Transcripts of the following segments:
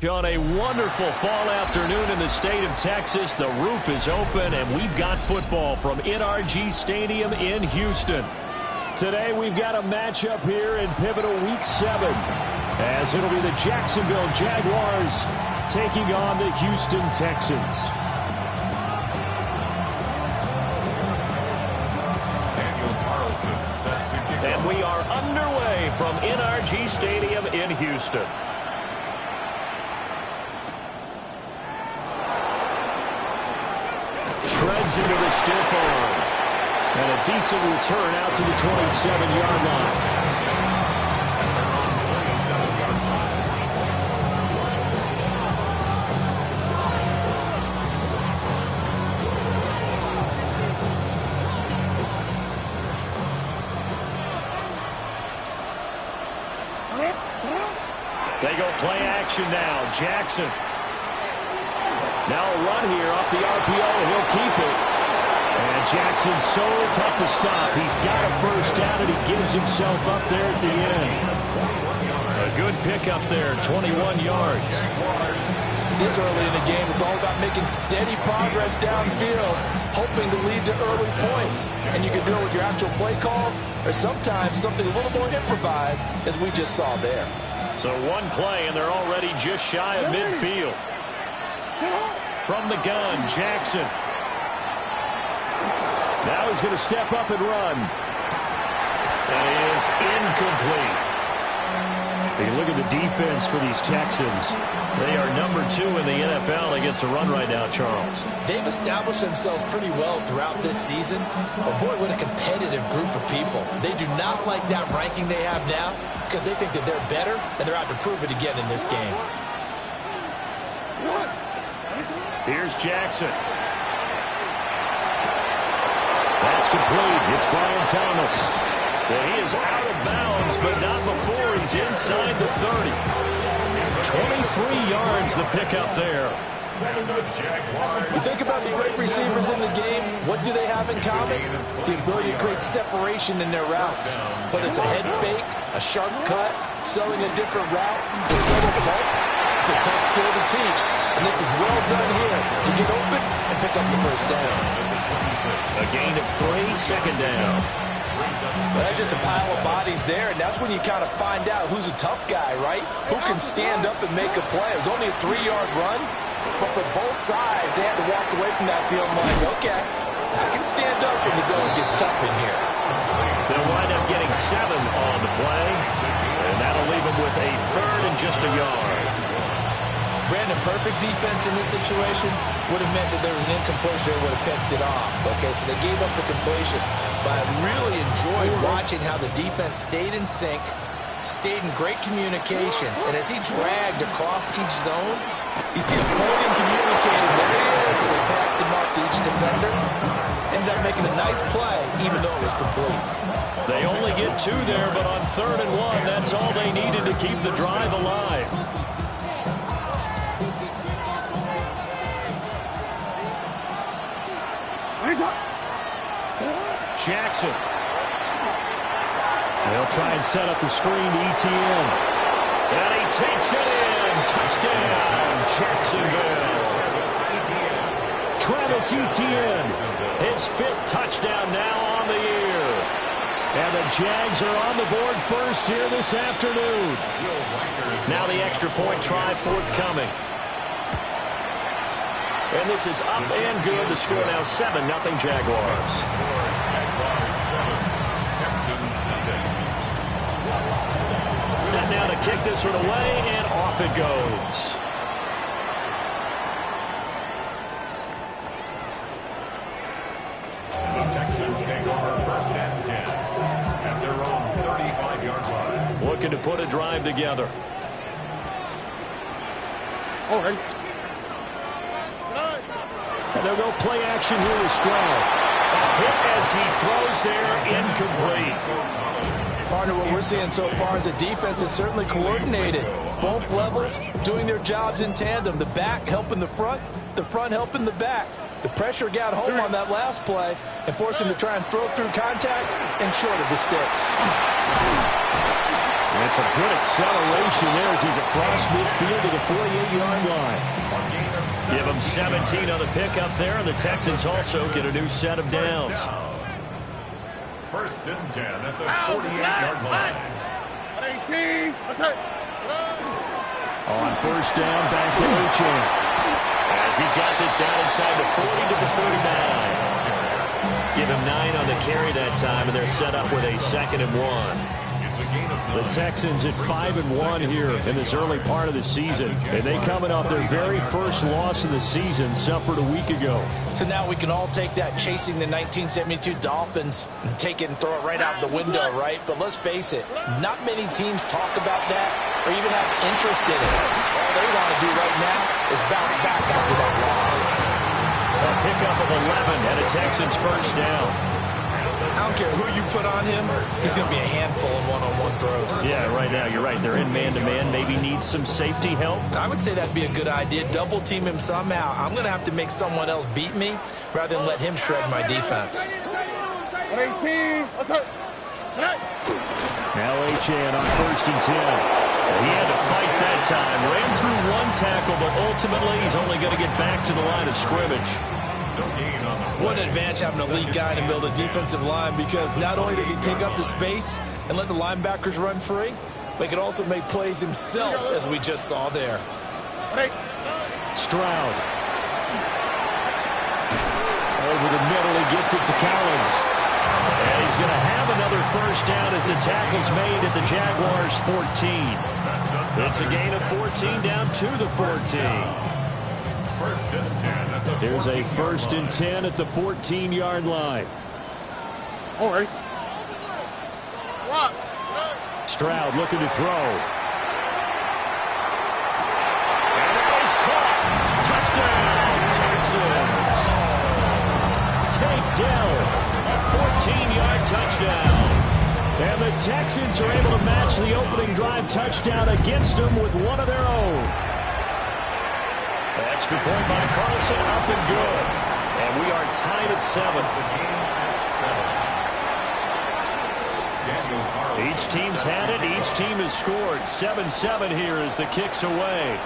On a wonderful fall afternoon in the state of Texas, the roof is open, and we've got football from NRG Stadium in Houston. Today, we've got a matchup here in pivotal Week 7, as it'll be the Jacksonville Jaguars taking on the Houston Texans. And we are underway from NRG Stadium in Houston. Treads into the stiff arm. And a decent return out to the 27-yard line. They go play action now. Jackson. Now a run here off the RPO, and he'll keep it. And Jackson's so tough to stop. He's got a first down, and he gives himself up there at the end. A good pick up there, 21 yards. This early in the game, it's all about making steady progress downfield, hoping to lead to early points. And you can do it with your actual play calls, or sometimes something a little more improvised, as we just saw there. So one play, and they're already just shy of midfield. From the gun, Jackson. Now he's going to step up and run. And it is incomplete. Hey, look at the defense for these Texans. They are number 2 in the NFL against the run right now, Charles. They've established themselves pretty well throughout this season. But boy, what a competitive group of people. They do not like that ranking they have now because they think that they're better, and they're out to prove it again in this game. Here's Jackson. That's complete. It's Brian Thomas. And he is out of bounds, but not before he's inside the 30. 23 yards the pickup there. You think about the great receivers in the game, what do they have in common? The ability to create separation in their routes. Whether it's a head fake, a sharp cut, selling a different route, the subtle cut, it's a tough skill to teach. And this is well done here to get open and pick up the first down. A gain of 3, second down. Well, that's just a pile of bodies there, and that's when you kind of find out who's a tough guy, right? Who can stand up and make a play. It was only a 3-yard run, but for both sides, they had to walk away from that field like, okay, I can stand up when the going gets tough in here. They'll wind up getting 7 on the play, and that'll leave them with a third and just a yard. Brandon, perfect defense in this situation would have meant that there was an incompletion. They would have picked it off. Okay, so they gave up the completion. But I really enjoyed watching how the defense stayed in sync, stayed in great communication. And as he dragged across each zone, you see him pointing, communicating. There he is. And they passed him off to each defender. Ended up making a nice play, even though it was complete. They only get 2 there, but on 3rd and 1, that's all they needed to keep the drive alive. Jackson. They'll try and set up the screen to Etienne. And he takes it in. Touchdown, Jacksonville. Travis Etienne, his 5th touchdown now on the year. And the Jags are on the board first here this afternoon. Now the extra point try forthcoming. And this is up and good. The score now 7-0 Jaguars. Set now to kick this one away, and off it goes. The Texans take over 1st and 10 at their own 35-yard line. Looking to put a drive together. All right. And they'll go play action here with Stroud. A hit as he throws there, incomplete. Partner, what we're seeing so far is the defense is certainly coordinated. Both levels doing their jobs in tandem. The back helping the front helping the back. The pressure got home on that last play and forced him to try and throw through contact and short of the sticks. And it's a good acceleration there as he's across midfield to the 48-yard line. Give him 17 on the pickup there, and the Texans also get a new set of downs. First and 10 at the 48-yard line. 18. On first down, back to Achane. As he's got this down inside the 40 to the 39. Give him 9 on the carry that time, and they're set up with a 2nd and 1. The Texans at 5-1 here in this early part of the season. And they coming off their very first loss of the season, suffered a week ago. So now we can all take that chasing the 1972 Dolphins and take it and throw it right out the window, right? But let's face it, not many teams talk about that or even have interest in it. All they want to do right now is bounce back after that loss. A pickup of 11 and a Texans first down. I don't care who you put on him, he's going to be a handful in one-on-one throws. Yeah, right now, you're right. They're in man-to-man. Maybe needs some safety help. I would say that'd be a good idea. Double team him somehow. I'm going to have to make someone else beat me rather than let him shred my defense. 18. Now Achane on first and 10. He had to fight that time. Ran through one tackle, but ultimately he's only going to get back to the line of scrimmage. What an advantage having a lead guy in the middle of the defensive line, because not only does he take up the space and let the linebackers run free, but he can also make plays himself, as we just saw there. Stroud. Over the middle, he gets it to Collins. And he's going to have another first down as the tackle's made at the Jaguars' 14. It's a gain of 14 down to the 14. First and 10 at the Here's a first and 10 at the 14-yard line. All right. Stroud looking to throw. And it is caught. Touchdown, Texans. Tank Dell, a 14-yard touchdown. And the Texans are able to match the opening drive touchdown against them with one of their own. Extra point by Carlson, up and good. And we are tied at 7. Each team's had it. Each team has scored. 7-7 here as the kick's away.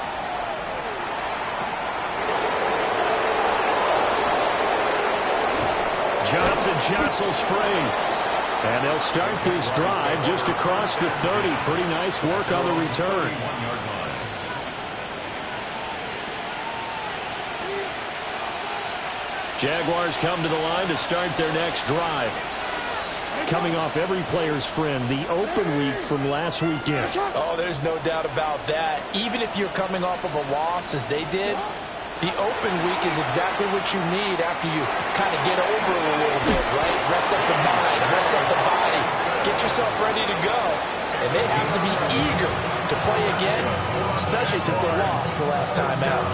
Johnson jostles free. And they'll start this drive just across the 30. Pretty nice work on the return. Jaguars come to the line to start their next drive. Coming off every player's friend, the open week from last weekend. Oh, there's no doubt about that. Even if you're coming off of a loss as they did, the open week is exactly what you need after you kind of get over it a little bit, right? Rest up the mind, rest up the body, get yourself ready to go. And they have to be eager to play again, especially since they lost the last time out.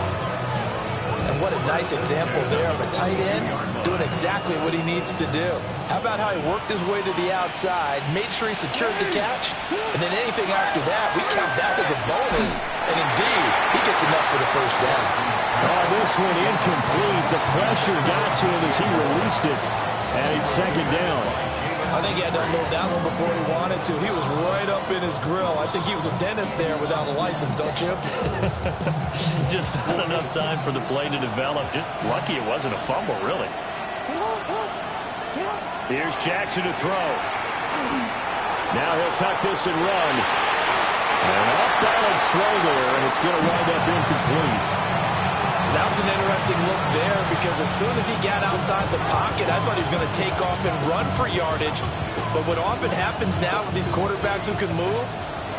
And what a nice example there of a tight end doing exactly what he needs to do. How about how he worked his way to the outside, made sure he secured the catch, and then anything after that, we count that as a bonus. And indeed, he gets enough for the first down. Oh, this one incomplete. The pressure got to him as he released it. And it's second down. I think he had to unload that one before he wanted to. He was right up in his grill. I think he was a dentist there without a license, don't you? Just not enough time for the play to develop. Just lucky it wasn't a fumble, really. Here's Jackson to throw. Now he'll tuck this and run. An off-balance throw there, and it's going to wind up incomplete. That was an interesting look there, because as soon as he got outside the pocket, I thought he was going to take off and run for yardage. But what often happens now with these quarterbacks who can move,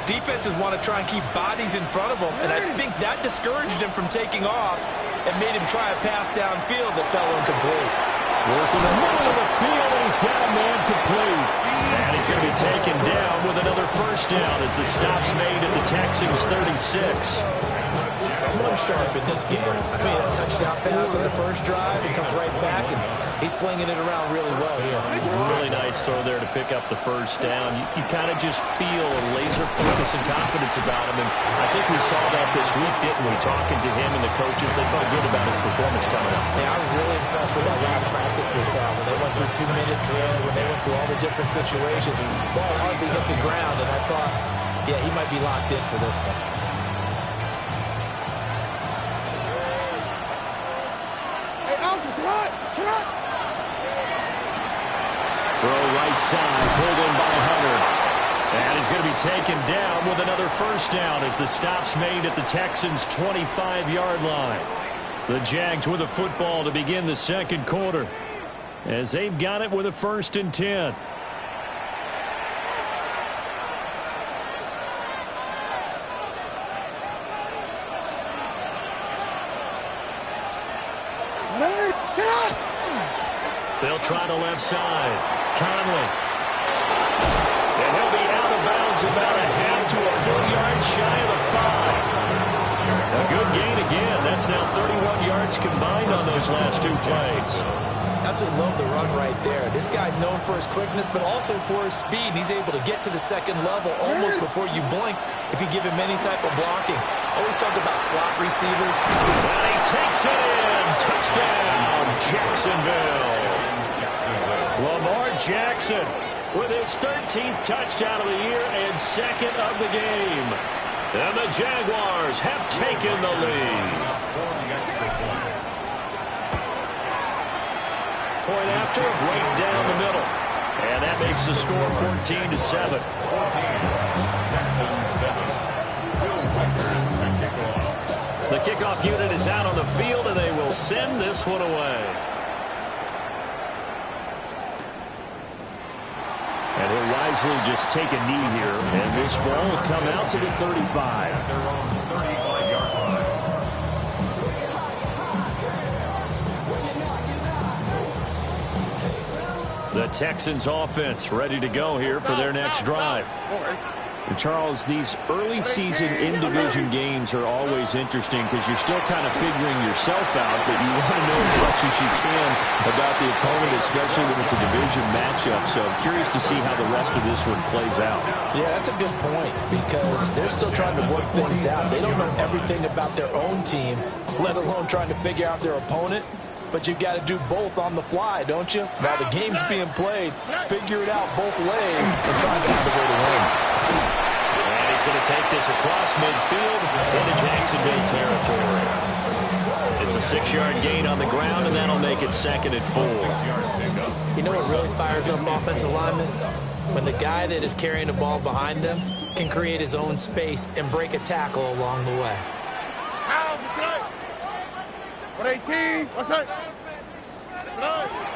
defenses want to try and keep bodies in front of them, and I think that discouraged him from taking off and made him try a pass downfield that fell incomplete. Working the middle of the field, and he's got a man complete. And he's going to be taken down with another first down as the stop's made at the Texans' 36. Someone sharp in this game. I mean, a touchdown pass on the first drive. He comes right back, and he's flinging it around really well here. Really nice throw there to pick up the first down. You kind of just feel a laser focus and confidence about him, and I think we saw that this week, didn't we? Talking to him and the coaches, they felt good about his performance coming up. Yeah, I was really impressed with that last practice we saw when they went through 2-minute drill, when they went through all the different situations. Ball hardly hit the ground, and I thought, yeah, he might be locked in for this one. Throw right side, pulled in by Hunter. And he's going to be taken down with another first down as the stop's made at the Texans' 25-yard line. The Jags with a football to begin the second quarter as they've got it with a 1st and 10. They'll try the left side. Conley. And he'll be out of bounds about a half to a full yard shy of the 5. A good gain again. That's now 31 yards combined on those last 2 plays. Absolutely love the run right there. This guy's known for his quickness, but also for his speed. He's able to get to the second level almost before you blink if you give him any type of blocking. Always talk about slot receivers. And he takes it in. Touchdown, Jacksonville. Lamar Jackson with his 13th touchdown of the year and 2nd of the game. And the Jaguars have taken the lead. Point after, right down the middle. And that makes the score 14-7. The kickoff unit is out on the field, and they will send this one away. And he'll wisely just take a knee here, and this ball will come out to the 35. At their own 35-yard line. The Texans offense ready to go here for their next drive. And Charles, these early season in-division games are always interesting because you're still kind of figuring yourself out, but you want to know as much as you can about the opponent, especially when it's a division matchup. So I'm curious to see how the rest of this one plays out. Yeah, that's a good point because they're still trying to work things out. They don't know everything about their own team, let alone trying to figure out their opponent. But you've got to do both on the fly, don't you? While the game's being played, figure it out both ways and try to find a way to win. And he's going to take this across midfield into Jacksonville territory. It's a 6-yard gain on the ground, and that'll make it 2nd and 4. You know what really fires up offensive linemen? When the guy that is carrying the ball behind them can create his own space and break a tackle along the way. 118. What's that?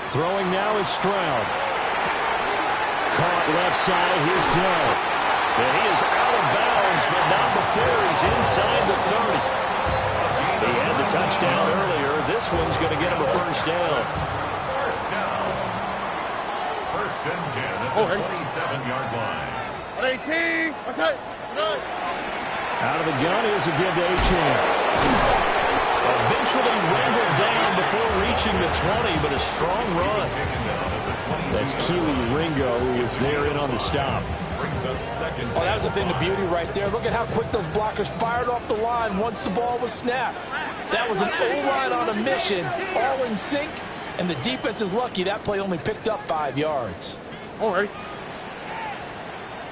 Throwing now is Stroud. Caught left side. Here's Dell. And he is out of bounds, but not before he's inside the 30. He had the touchdown earlier. This one's going to get him a first down. First down. 1st and 10 at the 27-yard line. 118. What's that? Out of the gun, here's a give to Achane. Eventually wrangled down before reaching the 20, but a strong run. That's Keely Ringo, who was there in on the stop. Oh, that was a thing of beauty right there. Look at how quick those blockers fired off the line once the ball was snapped. That was an O-line on a mission, all in sync, and the defense is lucky that play only picked up 5 yards. All right.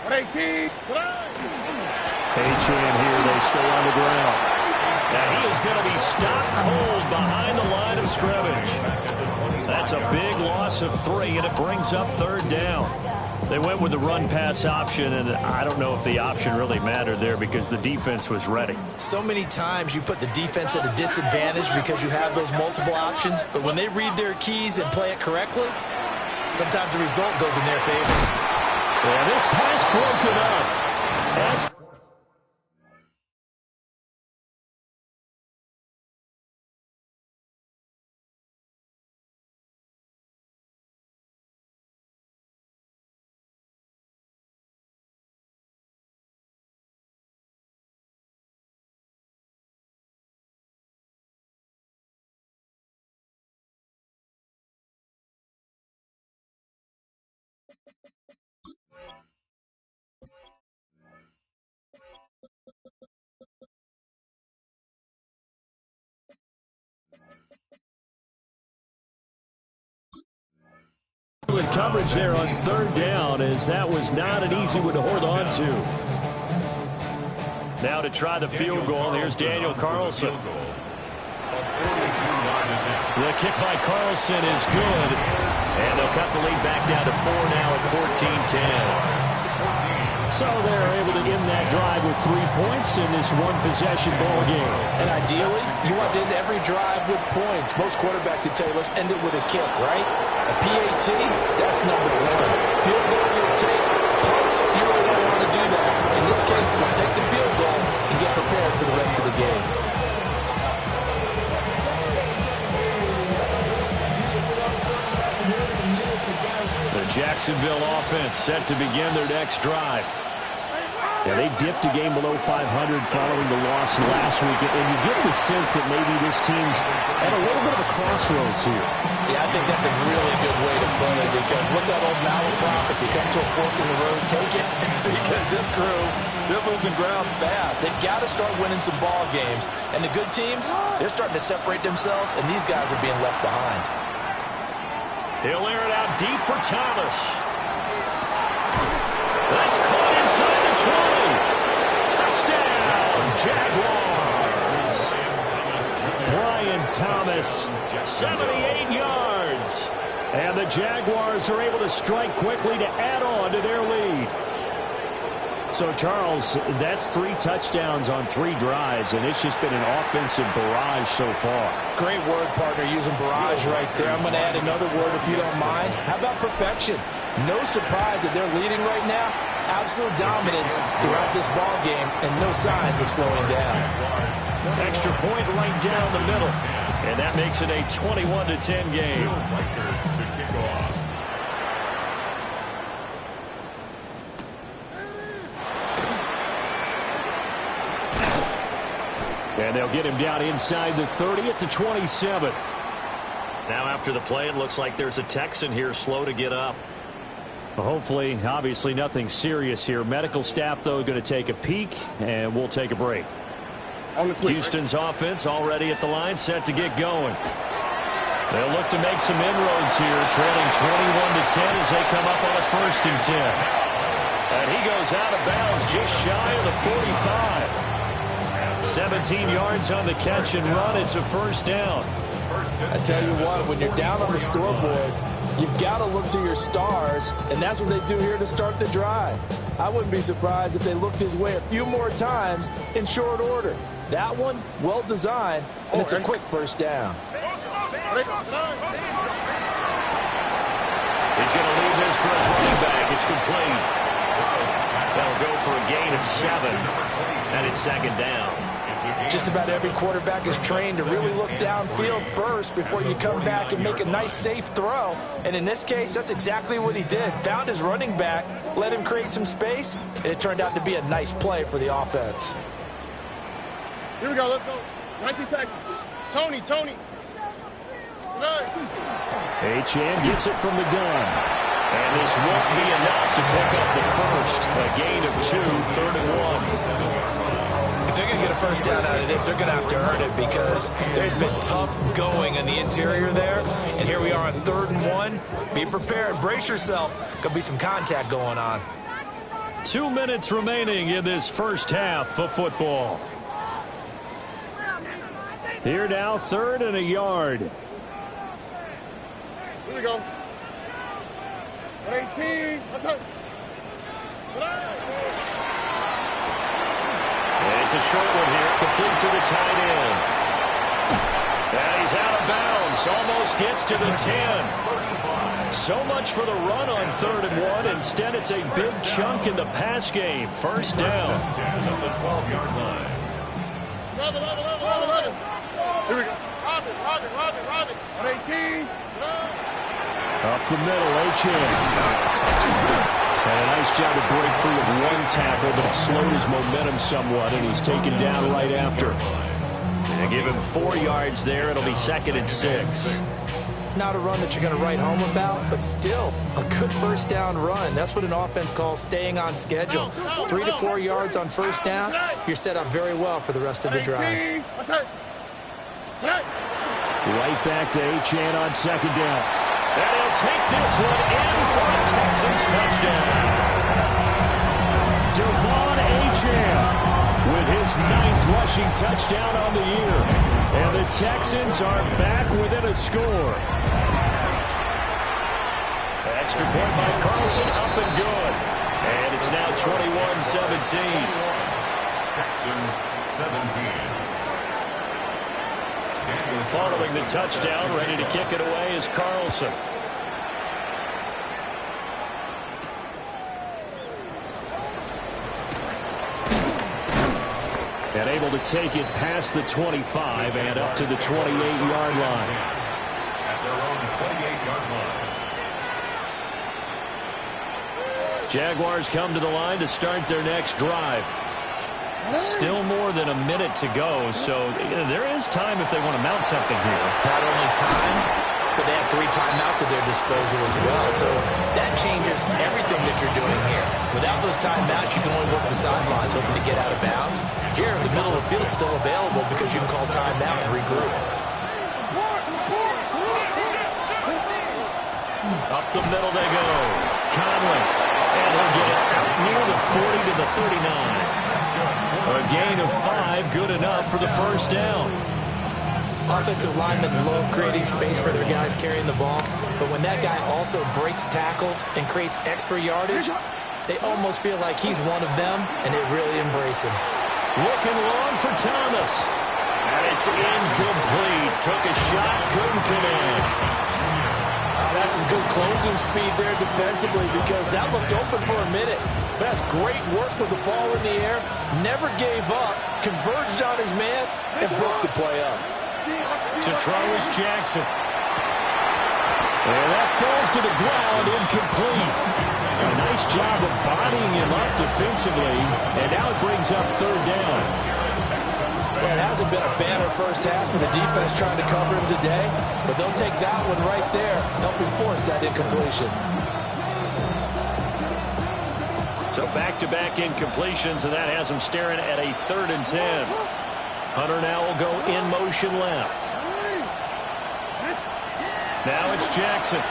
118. Achane here, they stay on the ground. And he is going to be stopped cold behind the line of scrimmage. That's a big loss of 3, and it brings up 3rd down. They went with the run-pass option, and I don't know if the option really mattered there because the defense was ready. So many times you put the defense at a disadvantage because you have those multiple options, but when they read their keys and play it correctly, sometimes the result goes in their favor. And this pass broken up. That's Good coverage there on third down, as that was not an easy one to hold on to. Now to try the field goal, here's Daniel Carlson. The kick by Carlson is good, and they'll cut the lead back down to 4 now at 14-10. So they're able to end that drive with 3 points in this one-possession ball game. And ideally, you want to end every drive with points. Most quarterbacks would tell you, let's end it with a kick, right? A PAT, that's number one. Field goal you'll take. Punts, you really don't want to do that. In this case, they'll take the field goal and get prepared for the rest of the game. The Jacksonville offense set to begin their next drive. Yeah, they dipped a game below 500 following the loss last week, and you get the sense that maybe this team's at a little bit of a crossroads here. Yeah, I think that's a really good way to put it, because what's that old malaprop? If you come to a fork in the road, take it. Because this crew, they're losing ground fast. They've got to start winning some ball games. And the good teams, they're starting to separate themselves, and these guys are being left behind. He'll air it out deep for Thomas. That's caught inside the 20. Touchdown, Jaguars. Brian Thomas, 78 yards. And the Jaguars are able to strike quickly to add on to their lead. So, Charles, that's 3 touchdowns on 3 drives, and it's just been an offensive barrage so far. Great word, partner, using barrage right there. I'm going to add another word if you don't mind. How about perfection? No surprise that they're leading right now. Absolute dominance throughout this ball game, and no signs of slowing down. Extra point right down the middle, and that makes it a 21-10 game. And they'll get him down inside the 30 at the 27. Now after the play, it looks like there's a Texan here slow to get up. Well, hopefully, obviously nothing serious here. Medical staff, though, going to take a peek, and we'll take a break. Houston's offense already at the line, set to get going. They'll look to make some inroads here, trailing 21-10 as they come up on a 1st and 10. And he goes out of bounds just shy of the 45. 17 yards on the catch and run. It's a 1st down. I tell you what, when you're down on the scoreboard, you've got to look to your stars, and that's what they do here to start the drive. I wouldn't be surprised if they looked his way a few more times in short order. That one, well designed, and it's a quick 1st down. He's going to leave this for his running back. It's complete. That'll go for a gain of 7, and it's 2nd down. Just about every quarterback is trained to really look downfield first before you come back and make a nice, safe throw. And in this case, that's exactly what he did. Found his running back, let him create some space, and it turned out to be a nice play for the offense. Here we go, let's go. 19 Texas. Tony. Achane gets it from the gun. And this won't be enough to pick up the first. A gain of 2, 3rd and 1. If they're going to get a 1st down out of this, they're going to have to earn it, because there's been tough going in the interior there. And here we are on 3rd and 1. Be prepared. Brace yourself. Could be some contact going on. 2 minutes remaining in this 1st half of football. Here now, 3rd and a yard. Here we go. 118. What's up? It's a short one here, complete to the tight end. And he's out of bounds, almost gets to the 10. So much for the run on 3rd and 1. Instead, it's a big chunk in the pass game. 1st down. At the 12-yard line. Here we go. Robin. 118. Up the middle, Achane. And a nice job to break free of 1 tackle, but it slowed his momentum somewhat, and he's taken down right after. And give him 4 yards there. It'll be 2nd and 6. Not a run that you're going to write home about, but still a good 1st down run. That's what an offense calls staying on schedule. 3 to 4 yards on 1st down, you're set up very well for the rest of the drive. Right back to Achane on second down. And he'll take this one in for a Texans touchdown. Devon Achane with his 9th rushing touchdown on the year. And the Texans are back within a score. Extra point by Carlson, up and good. And it's now 21-17. Texans 17. Following the touchdown, ready to kick it away is Carlson. And able to take it past the 25 and up to the 28-yard line. At their own 28-yard line. Jaguars come to the line to start their next drive. Still more than a minute to go, so there is time if they want to mount something here. Not only time, but they have 3 timeouts at their disposal as well. So that changes everything that you're doing here. Without those timeouts, you can only work the sidelines, hoping to get out of bounds. Here, the middle of the field is still available because you can call timeout and regroup. Up the middle they go. Conley. And he'll get it out near the 40 to the 39. A gain of 5, good enough for the first down. Offensive linemen love creating space for their guys carrying the ball, but when that guy also breaks tackles and creates extra yardage, they almost feel like he's one of them, and they really embrace him. Looking long for Thomas. And it's incomplete. Took a shot, couldn't connect. That's some good closing speed there defensively because that looked open for a minute. But that's great work with the ball in the air. Never gave up. Converged on his man and broke the play up. To throw is Jackson. And that falls to the ground, incomplete. A nice job of bodying him up defensively. And now it brings up third down. Well, it hasn't been a banner first half with the defense trying to cover him today, but they'll take that one right there, helping force that incompletion. So back-to-back incompletions, and that has him staring at a 3rd and 10. Hunter now will go in motion left. Now it's Jackson.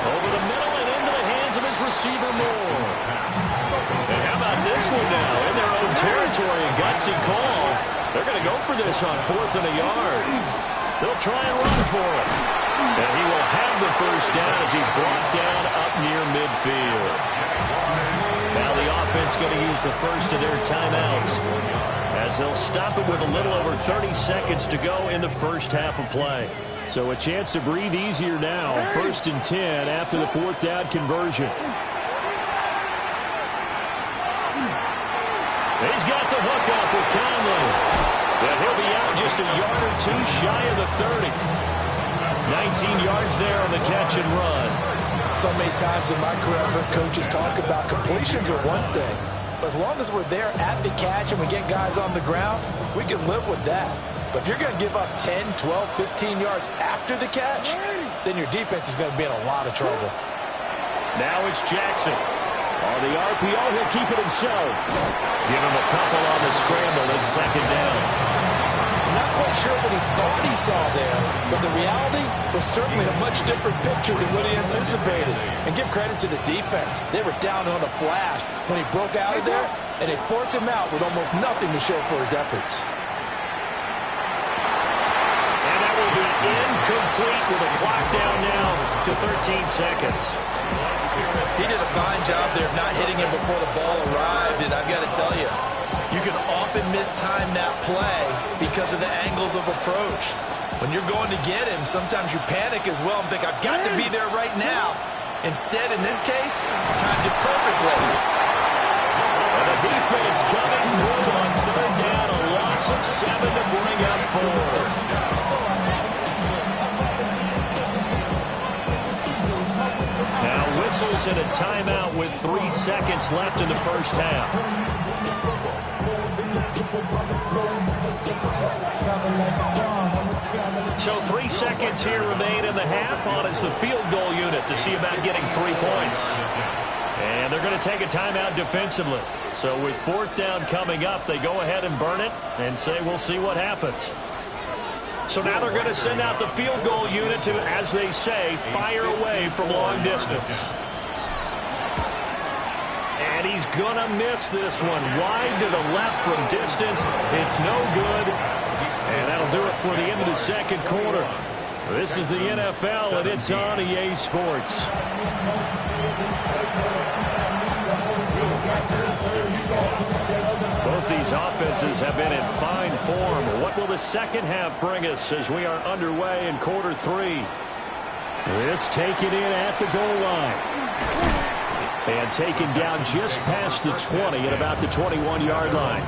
Over the middle and into the hands of his receiver Moore. And how about this one now? In their own territory, a gutsy call. They're going to go for this on 4th and a yard. They'll try and run for it. And he will have the first down as he's brought down up near midfield. Now the offense going to use the first of their timeouts as they'll stop it with a little over 30 seconds to go in the first half of play. So a chance to breathe easier now. 1st and 10 after the 4th down conversion. He's got the hook up with Conley. But he'll be out just a yard or 2 shy of the 30. 19 yards there on the catch and run. So many times in my career, I've heard coaches talk about completions are one thing. But as long as we're there at the catch and we get guys on the ground, we can live with that. But if you're going to give up 10, 12, 15 yards after the catch, then your defense is going to be in a lot of trouble. Now it's Jackson. On the RPO, he'll keep it himself. Give him a couple on the scramble. It's 2nd down. I'm not quite sure what he thought he saw there, but the reality was certainly a much different picture than what he anticipated. And give credit to the defense. They were down on a flash when he broke out of there, and they forced him out with almost nothing to show for his efforts. And that will be incomplete with a clock down now to 13 seconds. He did a fine job there of not hitting him before the ball arrived, and I've got to tell you, you can often mistime that play because of the angles of approach. When you're going to get him, sometimes you panic as well and think, I've got to be there right now. Instead, in this case, timed it perfectly. And the defense coming through on 3rd down, a loss of 7 to bring up 4. Now whistles and a timeout with 3 seconds left in the first half. So 3 seconds here remain in the half. On is the field goal unit to see about getting 3 points. And they're going to take a timeout defensively. So with 4th down coming up, they go ahead and burn it and say we'll see what happens. So now they're going to send out the field goal unit to, as they say, fire away from long distance. And he's going to miss this one. Wide to the left from distance. It's no good. And that'll do it for the end of the second quarter. This is the NFL, and it's on EA Sports. Both these offenses have been in fine form. What will the second half bring us as we are underway in quarter three? This taken in at the goal line. And taken down just past the 20 at about the 21-yard line.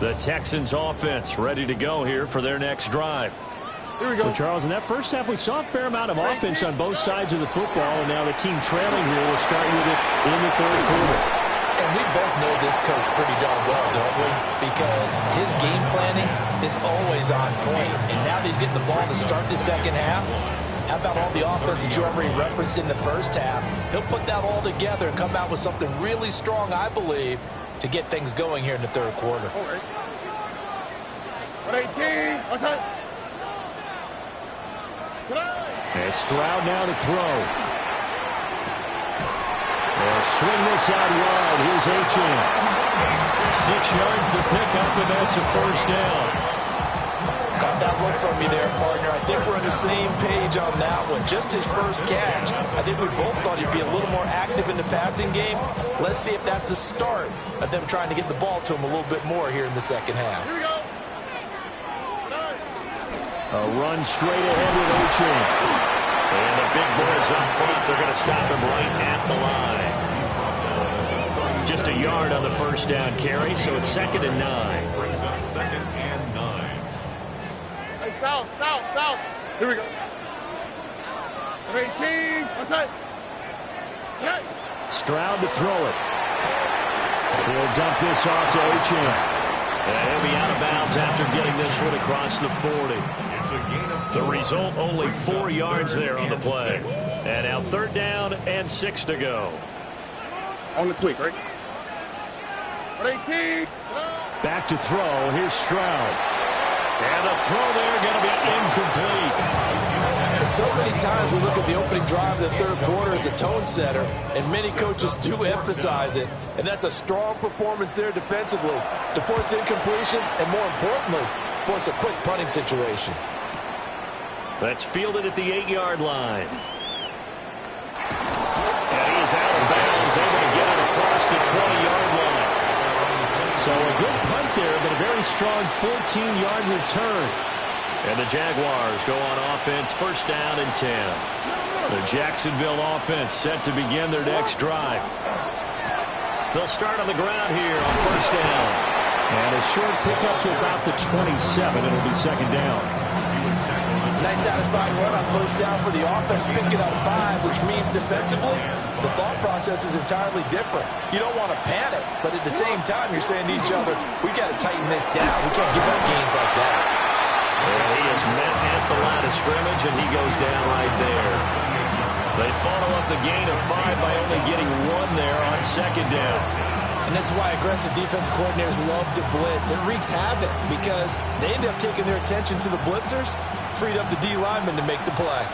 The Texans offense ready to go here for their next drive. Here we go. Well, Charles, in that first half, we saw a fair amount of offense on both sides of the football, and now the team trailing here will start with it in the third quarter. And we both know this coach pretty darn well, don't we? Because his game planning is always on point. And now that he's getting the ball to start the second half, how about all the offense that you already referenced in the first half? He'll put that all together and come out with something really strong, I believe, to get things going here in the third quarter. All right. 118. Outside. And Stroud now to throw. They'll swing this out wide. Here's Achane. 6 yards the pickup, and that's a first down. Got that look from me there, partner. I think we're on the same page on that one. Just his first catch. I think we both thought he'd be a little more active in the passing game. Let's see if that's the start of them trying to get the ball to him a little bit more here in the second half. Here we go. A run straight ahead with Achane. And the big boys up front. They're going to stop him right at the line. Just a yard on the first down carry, so it's 2nd and 9. Brings up 2nd and 9. Hey, south. Here we go. 118. Outside. Okay. Stroud to throw it. He'll dump this off to Achane. And he'll be out of bounds after getting this one across the 40. It's a gain of The result, only 4 yards there on the play. And now 3rd down and 6 to go. On the tweak, right? 118. Back to throw. Here's Stroud. And the throw there going to be incomplete. And so many times we look at the opening drive of the third quarter as a tone setter, and many coaches do emphasize it. And that's a strong performance there defensively to force incompletion and, more importantly, force a quick punting situation. That's fielded at the 8-yard line. And he's out of bounds, able to get it across the 20-yard line. So a good punt there, but a very strong 14-yard return. And the Jaguars go on offense, 1st down and 10. The Jacksonville offense set to begin their next drive. They'll start on the ground here on 1st down. And a short pickup to about the 27. It'll be 2nd down. Nice satisfying run on 1st down for the offense, picking up 5, which means defensively, the thought process is entirely different. You don't want to panic, but at the same time, you're saying to each other, we got to tighten this down. We can't give up gains like that. And he is met at the line of scrimmage, and he goes down right there. They follow up the gain of 5 by only getting 1 there on 2nd down. And this is why aggressive defense coordinators love to blitz. It wreaks havoc because they end up taking their attention to the blitzers, freed up the D lineman to make the play.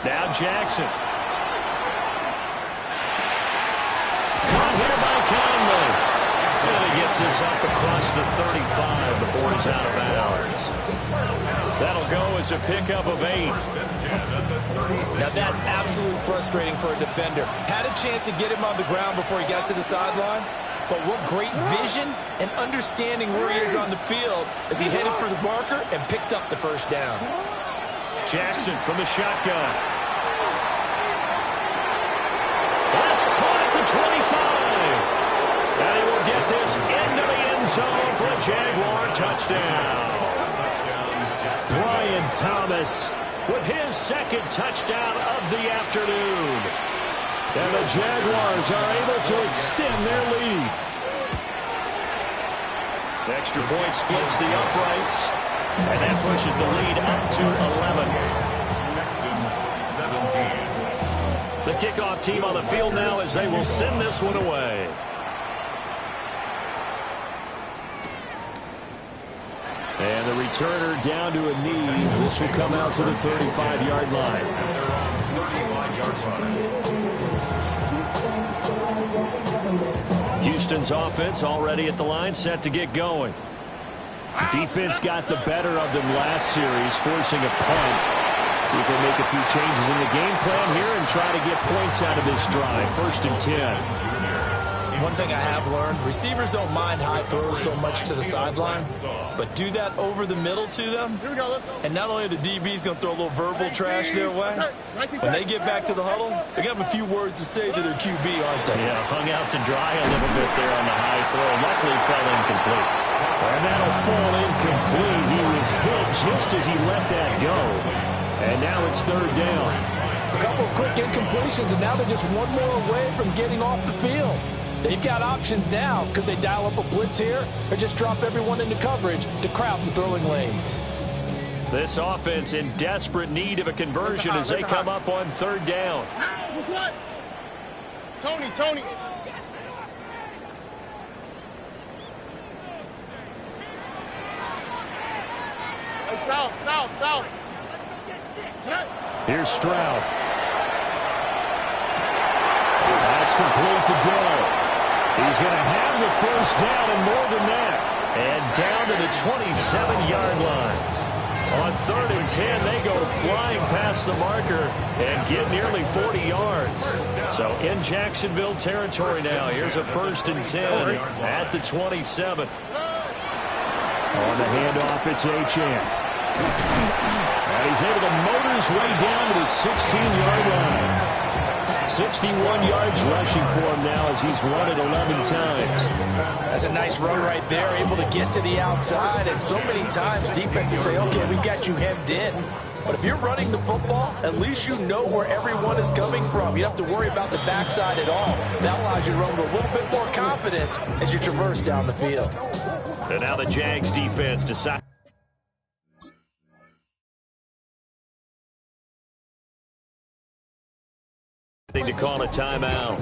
Now Jackson. Caught here by Conley. And he gets this up across the 35 before he's out of bounds. That'll go as a pickup of 8. Now that's absolutely frustrating for a defender. Had a chance to get him on the ground before he got to the sideline, but what great vision and understanding where he is on the field as he headed for the marker and picked up the 1st down. Jackson from the shotgun. That's caught at the 25. And he will get this into the end zone for a Jaguar touchdown. Brian Thomas with his 2nd touchdown of the afternoon. And the Jaguars are able to extend their lead. The extra point splits the uprights. And that pushes the lead up to 11. Texans 17. The kickoff team on the field now as they will send this one away. And the returner down to a knee. This will come out to the 35-yard line. At their own 35-yard line. Houston's offense already at the line, set to get going. Defense got the better of them last series, forcing a punt. See if they make a few changes in the game plan here and try to get points out of this drive. 1st and 10. One thing I have learned, receivers don't mind high throws so much to the sideline, but do that over the middle to them, Here we go. Let's go. and not only are the DBs going to throw a little verbal trash their way, when they get back to the huddle, they're going to have a few words to say to their QB, aren't they? Yeah, hung out to dry a little bit there on the high throw. Luckily fell incomplete. And that'll fall incomplete. He was hit just as he let that go. And now it's 3rd down. A couple of quick incompletions, and now they're just one more away from getting off the field. They've got options now. Could they dial up a blitz here or just drop everyone into coverage to crowd the throwing lanes? This offense in desperate need of a conversion as they come up on 3rd down. What's that? Tony. Hey, south. Here's Stroud. That's complete to Dell. He's going to have the 1st down and more than that. And down to the 27-yard line. On 3rd and 10, they go flying past the marker and get nearly 40 yards. So in Jacksonville territory now. Here's a 1st and 10 at the 27. On the handoff, it's Achane. And he's able to motor his way down to the 16-yard line. 61 yards rushing for him now as he's run it 11 times. That's a nice run right there, able to get to the outside. And so many times defenses say, okay, we got you hemmed in. But if you're running the football, at least you know where everyone is coming from. You don't have to worry about the backside at all. That allows you to run with a little bit more confidence as you traverse down the field. And now the Jags defense decides to call a timeout.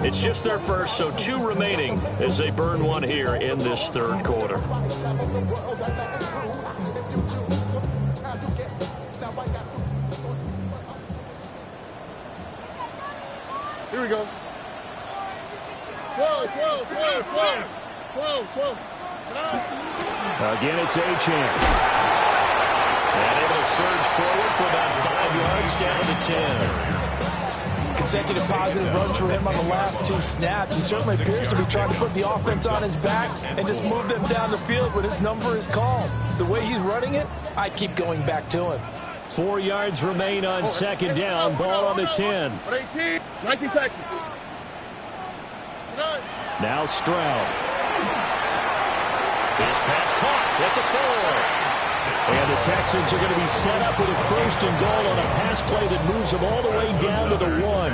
It's just their first, so 2 remaining as they burn one here in this 3rd quarter. Here we go. 12. Again, it's Achane. And able to surge forward for about 5 yards down to 10. Consecutive positive runs for him on the last 2 snaps. He certainly appears to be trying to put the offense on his back and just move them down the field when his number is called. The way he's running it, I'd keep going back to him. 4 yards remain on 2nd down. Ball on the 10. 18. 19 Texans. Now Stroud. This pass caught at the 4. And the Texans are going to be set up with a 1st and goal on a pass play that moves them all the way down to the 1.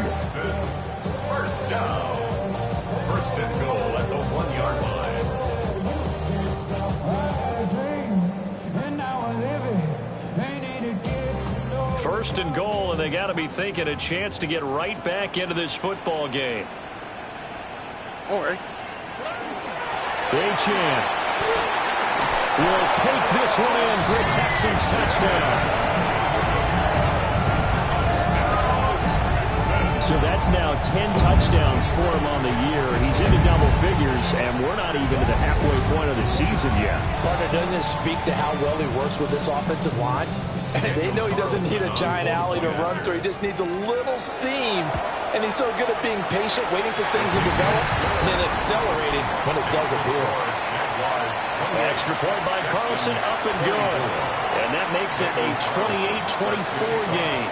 1st down. 1st and goal at the 1-yard line. 1st and goal, and they got to be thinking a chance to get right back into this football game. All right. Achane will take this one in for a Texans touchdown. So that's now 10 touchdowns for him on the year. He's into double figures, and we're not even to the halfway point of the season yet. Partner, doesn't this speak to how well he works with this offensive line? They know he doesn't need a giant alley to run through. He just needs a little seam. And he's so good at being patient, waiting for things to develop, and then accelerating when it does appear. Extra point by Carlson, up and good. And that makes it a 28-24 game.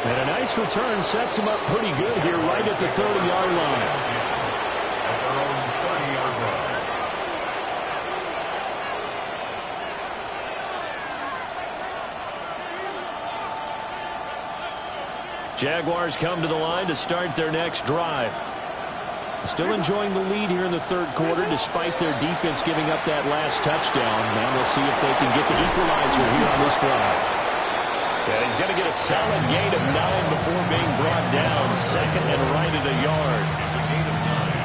And a nice return sets him up pretty good here right at the 30-yard line. At their own 30-yard line. Jaguars come to the line to start their next drive. Still enjoying the lead here in the third quarter despite their defense giving up that last touchdown. Now we'll see if they can get the equalizer here on this drive. Yeah, he's going to get a solid gain of 9 before being brought down. Second and right at a yard.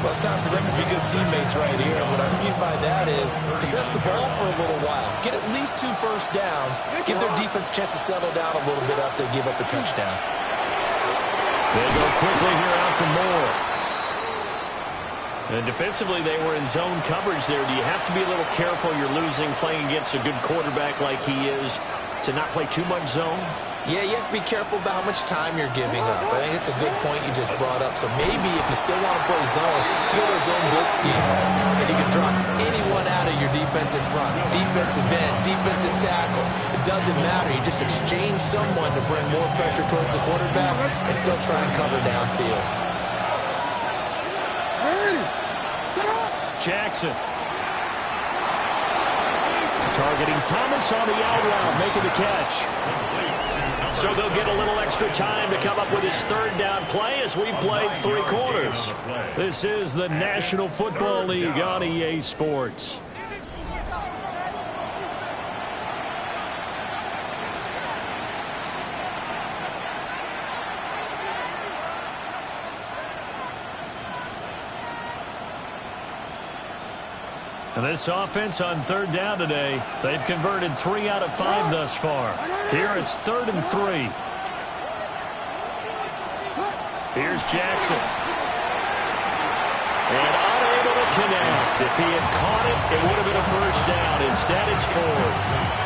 Well, it's time for them to be good teammates right here. What I mean by that is possess the ball for a little while. Get at least 2 first downs. Give their defense a chance to settle down a little bit after they give up a touchdown. They go quickly here out to Moore. And defensively, they were in zone coverage there. Do you have to be a little careful? You're losing playing against a good quarterback like he is to not play too much zone? Yeah, you have to be careful about how much time you're giving up. I think it's a good point you just brought up. So maybe if you still want to play zone, you go to a zone blitz scheme, and you can drop anyone out of your defensive front. Defensive end, defensive tackle. It doesn't matter. You just exchange someone to bring more pressure towards the quarterback and still try and cover downfield. Jackson. Targeting Thomas on the out route, making the catch. So they'll get a little extra time to come up with his third down play as we've played 3 quarters. This is the National Football League on EA Sports. And this offense on third down today, they've converted 3 out of 5 thus far. Here it's 3rd and 3. Here's Jackson. And unable to connect. If he had caught it, it would have been a first down. Instead, it's 4th.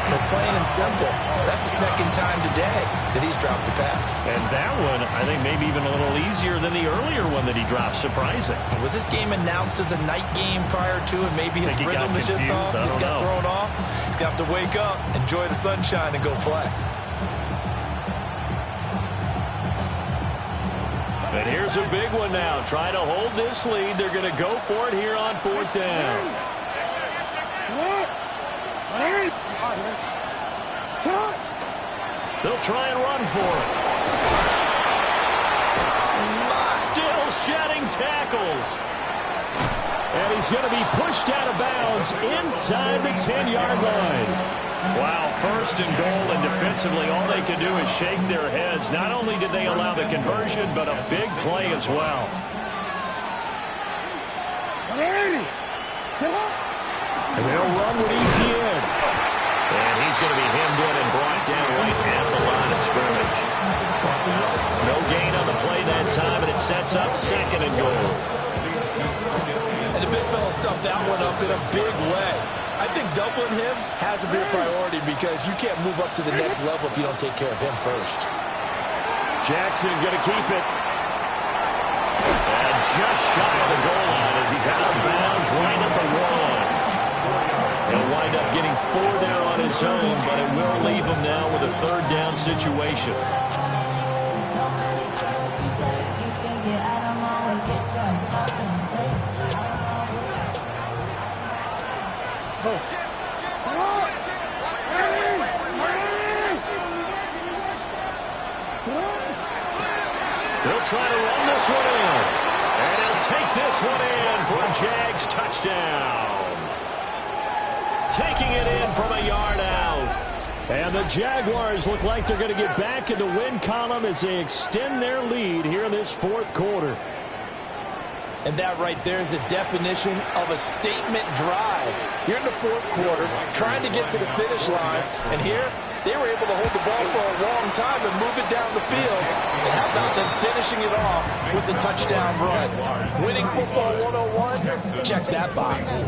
They're plain and simple. That's the second time today that he's dropped a pass. And that one, I think, maybe even a little easier than the earlier one that he dropped. Surprising. Was this game announced as a night game prior to it? Maybe his rhythm is just off. He's got thrown off. He's got to wake up, enjoy the sunshine, and go play. And here's a big one now. Trying to hold this lead. They're going to go for it here on 4th down. They'll try and run for it. Still shedding tackles. And he's going to be pushed out of bounds inside the 10-yard line. Wow, 1st and goal, and defensively all they can do is shake their heads. Not only did they allow the conversion, but a big play as well. And they'll run with ETN. And he's going to be hemmed in and brought down right at the line of scrimmage. No gain on the play that time, and it sets up 2nd and goal. And the big fella stuffed that one up in a big way. I think doubling him has to be a priority because you can't move up to the next level if you don't take care of him first. Jackson going to keep it. And just shy of the goal line as he's out of bounds right at the 1. He'll wind up getting 4 there on his own, but it will leave him now with a 3rd down situation. They'll try to run this one in. And he'll take this one in for a Jags touchdown. Taking it in from a yard out. And the Jaguars look like they're going to get back in the win column as they extend their lead here in this 4th quarter. And that right there is the definition of a statement drive. You're in the 4th quarter, trying to get to the finish line, and here they were able to hold the ball for a long time and move it down the field. And how about them finishing it off with the touchdown run? Winning football 101, check that box.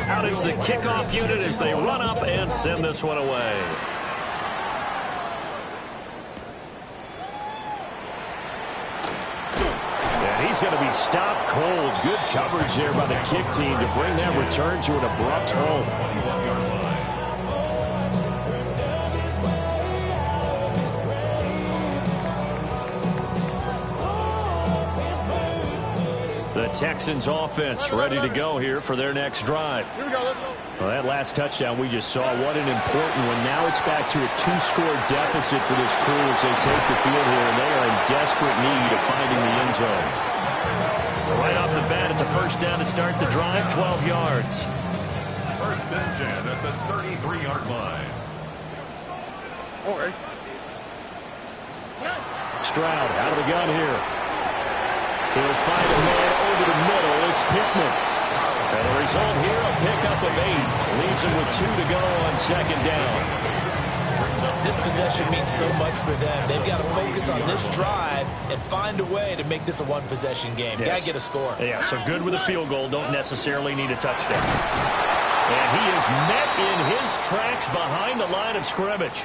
Out is the kickoff unit as they run up and send this one away. And he's going to be stopped cold. Good coverage there by the kick team to bring that return to an abrupt halt. The Texans offense ready to go here for their next drive. Here we go. Let's go. Well, that last touchdown we just saw, what an important one. Now it's back to a 2-score deficit for this crew as they take the field here, and they are in desperate need of finding the end zone. Right off the bat, it's a first down to start the drive, 12 yards. First and 10 at the 33-yard line. All right. Stroud out of the gun here. He'll find a man over the middle. It's Pittman. And the result here, a pickup of 8. Leaves him with 2 to go on second down. This possession means so much for them. They've got to focus on this drive and find a way to make this a one-possession game. Yes. Got to get a score. Yeah, so good with a field goal. Don't necessarily need a touchdown. And he is met in his tracks behind the line of scrimmage.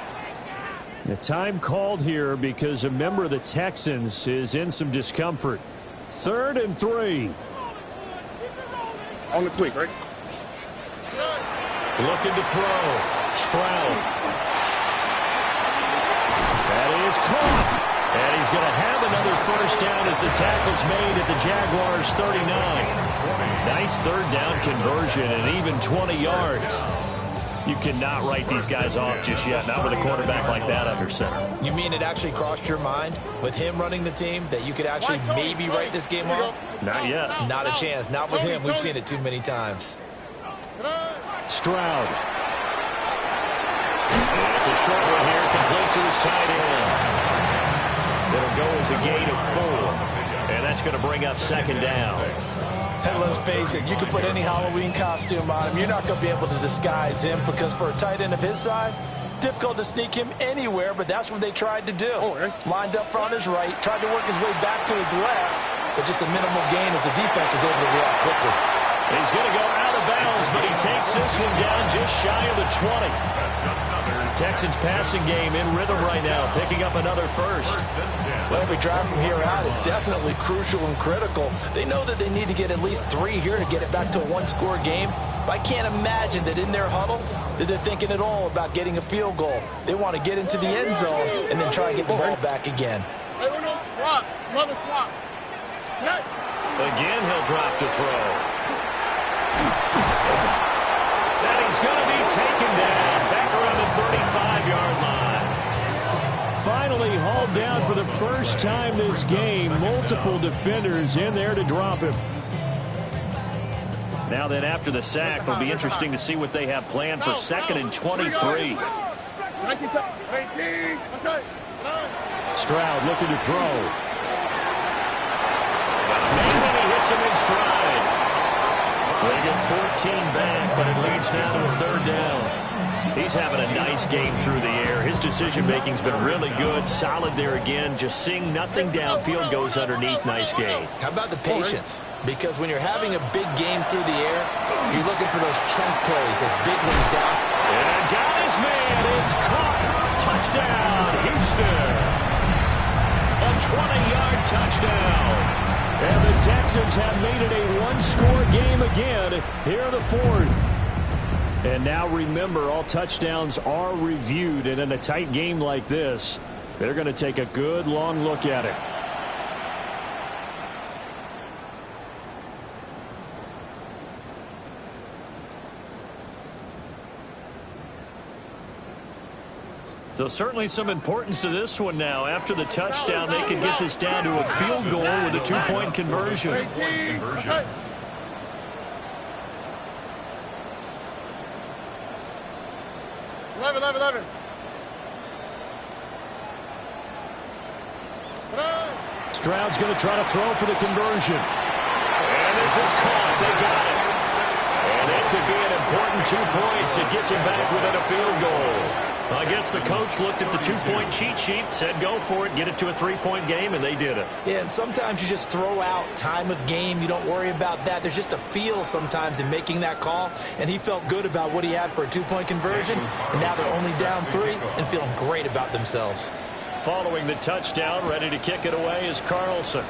The time called here because a member of the Texans is in some discomfort. 3rd and 3. On the quick, right? Looking to throw. Stroud. That is caught. And he's going to have another first down as the tackle's made at the Jaguars' 39. Nice third down conversion and even 20 yards. You cannot write these guys off just yet, not with a quarterback like that under center. You mean it actually crossed your mind with him running the team that you could actually maybe write this game off? Not yet. Not a chance. Not with him. We've seen it too many times. Stroud. It's a short one here, complete to his tight end. It'll go as a gain of 4. And that's going to bring up second down. And let's face it, you can put any Halloween costume on him. You're not going to be able to disguise him because for a tight end of his size, difficult to sneak him anywhere, but that's what they tried to do. Lined up on his right, tried to work his way back to his left, but just a minimal gain as the defense was able to react quickly. He's going to go out of bounds, but he takes this one down just shy of the 20. Texans passing game in rhythm right now, picking up another first. Well, every drive from here out is definitely crucial and critical. They know that they need to get at least 3 here to get it back to a one-score game. But I can't imagine that in their huddle that they're thinking at all about getting a field goal. They want to get into the end zone and then try and get the ball back again. Hey, we're going to swap. Another swap. Again, he'll drop to throw. And he's going to be taken down back around the 35-yard line. Finally hauled down for the first time this game. Multiple defenders in there to drop him. Now then, after the sack, it'll be interesting to see what they have planned for 2nd and 23. Stroud looking to throw. Maybe he hits him in stride. They get 14 back, but it leads now to a 3rd down. He's having a nice game through the air. His decision-making's been really good. Solid there again. Just seeing nothing downfield, goes underneath. Nice game. How about the patience? Because when you're having a big game through the air, you're looking for those chunk plays, those big ones down. And got his man. It's caught. Touchdown, Houston. A 20-yard touchdown. And the Texans have made it a one-score game again here in the 4th. And now remember, all touchdowns are reviewed. And in a tight game like this, they're going to take a good long look at it. So certainly some importance to this one now. After the touchdown, they could get this down to a field goal with a 2-point conversion. 11. Stroud's going to try to throw for the conversion. And this is caught. They got it. And it could be an important 2 points. It gets him back within a field goal. I guess the coach looked at the 2-point cheat sheet, said go for it, get it to a 3-point game, and they did it. Yeah, and sometimes you just throw out time of game. You don't worry about that. There's just a feel sometimes in making that call, and he felt good about what he had for a 2-point conversion, and now they're only down 3 and feeling great about themselves. Following the touchdown, ready to kick it away is Carlson.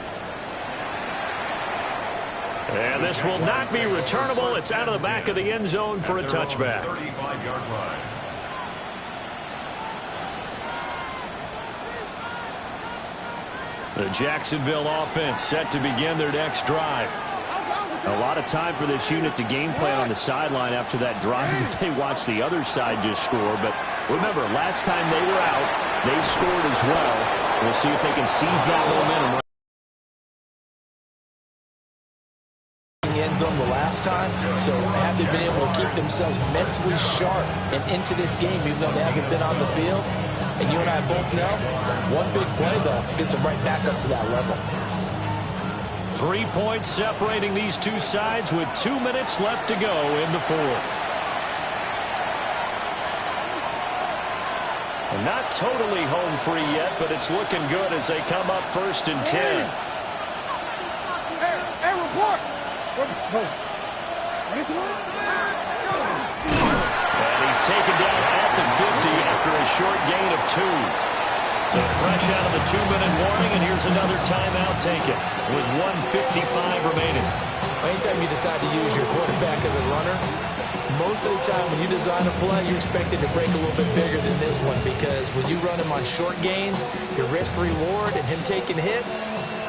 And this will not be returnable. It's out of the back of the end zone for a touchback. 35-yard line. The Jacksonville offense set to begin their next drive. A lot of time for this unit to game plan on the sideline after that drive that they watched the other side just score. But remember, last time they were out, they scored as well. We'll see if they can seize that momentum. End zone the last time, so have they been able to keep themselves mentally sharp and into this game, even though they haven't been on the field? And you and I both know, one big play, though, gets them right back up to that level. 3 points separating these two sides with 2 minutes left to go in the fourth. And not totally home free yet, but it's looking good as they come up 1st and 10. Hey, report! And he's taken down at the 50 after a short gain of 2. So fresh out of the 2-minute warning, and here's another timeout taken with 1:55 remaining. Anytime you decide to use your quarterback as a runner, most of the time when you design a play, you're expected to break a little bit bigger than this one, because when you run him on short gains, your risk-reward and him taking hits,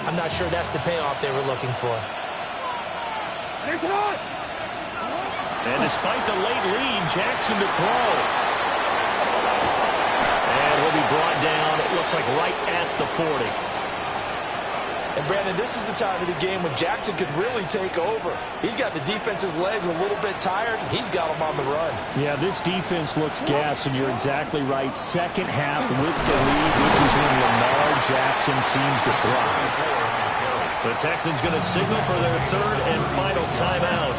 I'm not sure that's the payoff they were looking for. And despite the late lead, Jackson to throw. And he'll be brought down, it looks like right at the 40. And Brandon, this is the time of the game when Jackson could really take over. He's got the defense's legs a little bit tired. He's got them on the run. Yeah, this defense looks gassed, and you're exactly right. Second half with the lead, this is when Lamar Jackson seems to thrive. The Texans going to signal for their 3rd and final timeout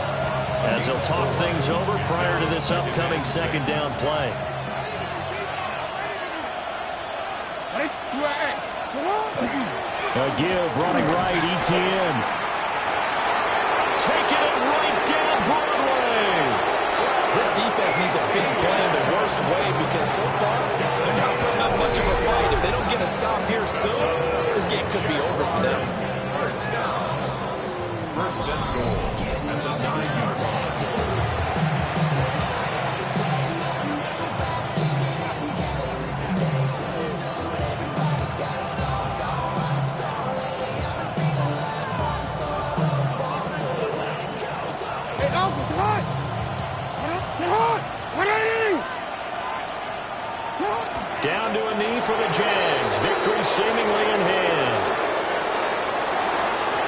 as they'll talk things over prior to this upcoming 2nd down play. A give, running right, Etienne. Taking it right down Broadway. This defense needs a big play in the worst way, because so far, they're not putting up much of a fight. If they don't get a stop here soon, this game could be over for them. First down. 1st and goal at the 9-yard line. Down to a knee for the Jags. Victory seemingly in hand.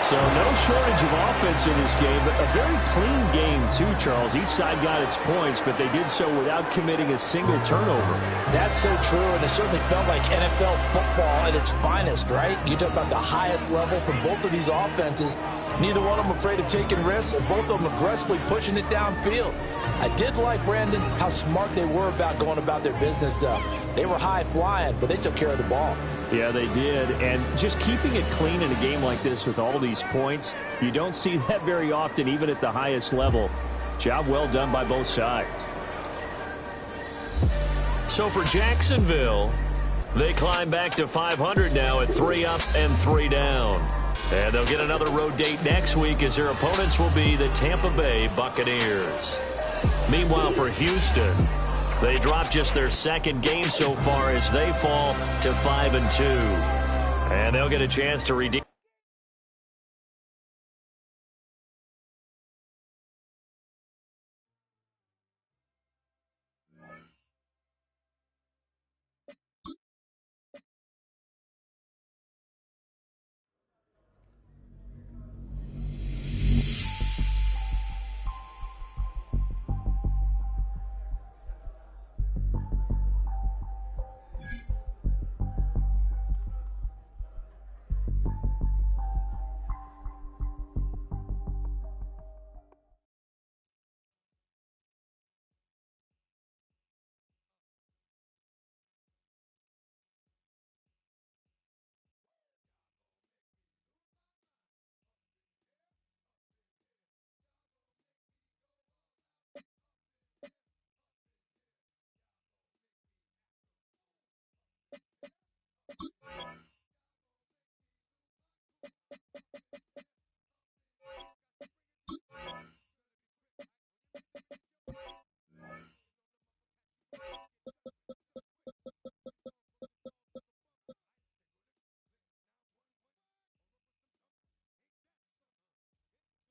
So no shortage of offense in this game, but a very clean game too, Charles. Each side got its points, but they did so without committing a single turnover. That's so true, and it certainly felt like NFL football at its finest, right? You talk about the highest level from both of these offenses. Neither one of them afraid of taking risks, and both of them aggressively pushing it downfield. I did like, Brandon, how smart they were about going about their business, though. They were high-flying, but they took care of the ball. Yeah, they did. And just keeping it clean in a game like this with all these points, you don't see that very often, even at the highest level. Job well done by both sides. So for Jacksonville, they climb back to 500 now at 3 up and 3 down. And they'll get another road date next week as their opponents will be the Tampa Bay Buccaneers. Meanwhile, for Houston, they dropped just their 2nd game so far as they fall to 5-2. And they'll get a chance to redeem.